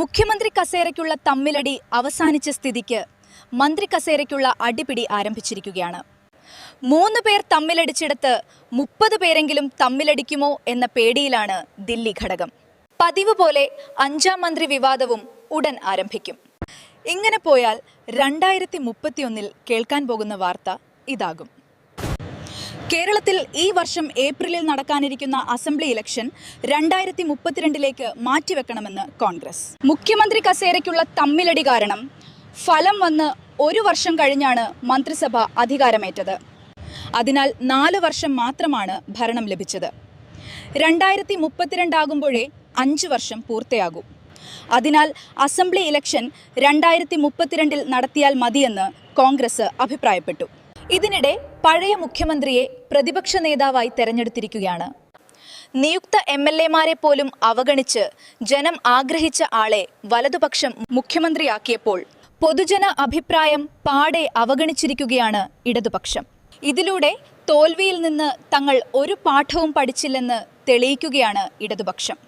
മുഖ്യമന്ത്രി കസേരയ്ക്കുള്ള തമ്മിലടി അവസാനിച്ച സ്ഥിതിക്ക് മന്ത്രി കസേരയ്ക്കുള്ള അടിപിടി ആരംഭിച്ചിരിക്കുകയാണ്. 3 പേർ തമ്മിലടിച്ചിടത്ത് 30 പേരെങ്കിലും തമ്മിലടിക്കുമോ എന്ന പേടിയിലാണ് ദില്ലി ഘടകം. പതിവ് പോലെ 5ാം മന്ത്രി വിവാദവും ഉടൻ ആരംഭിക്കും. ഇങ്ങനെ പോയാൽ 2031 കേൾക്കാൻ പോകുന്ന വാർത്ത ഇതാകും. കേരളത്തിൽ ഈ വർഷം ഏപ്രിലിൽ നടക്കാനിരിക്കുന്ന അസംബ്ലി ഇലക്ഷൻ 2032 മാറ്റിവെക്കണമെന്ന് കോൺഗ്രസ്. മുഖ്യമന്ത്രി കസേരയ്ക്കുള്ള തമ്മിലടി കാരണം ഫലം വന്ന് 1 വർഷം കഴിഞ്ഞാണ് മന്ത്രിസഭ അധികാരമേറ്റത്. അതിനാൽ 4 വർഷം മാത്രമാണ് ഭരണം ലഭിച്ചത്. 2032 ആകുമ്പോഴേ 5 വർഷം പൂർത്തിയാകും. അതിനാൽ അസംബ്ലി ഇലക്ഷൻ 2032 നടത്തിയാൽ മതിയെന്ന് കോൺഗ്രസ് അഭിപ്രായപ്പെട്ടു. ഇതിനിടെ പഴയ മുഖ്യമന്ത്രിയെ പ്രതിപക്ഷ നേതാവായി തെരഞ്ഞെടുത്തിരിക്കുകയാണ്. നിയുക്ത MLA-മാരെ പോലും അവഗണിച്ച് ജനം ആഗ്രഹിച്ച ആളെ വലതുപക്ഷം മുഖ്യമന്ത്രിയാക്കിയപ്പോൾ പൊതുജന അഭിപ്രായം പാടെ അവഗണിച്ചിരിക്കുകയാണ് ഇടതുപക്ഷം. ഇതിലൂടെ തോൽവിയിൽ നിന്ന് തങ്ങൾ ഒരു പാഠവും പഠിച്ചില്ലെന്ന് തെളിയിക്കുകയാണ് ഇടതുപക്ഷം.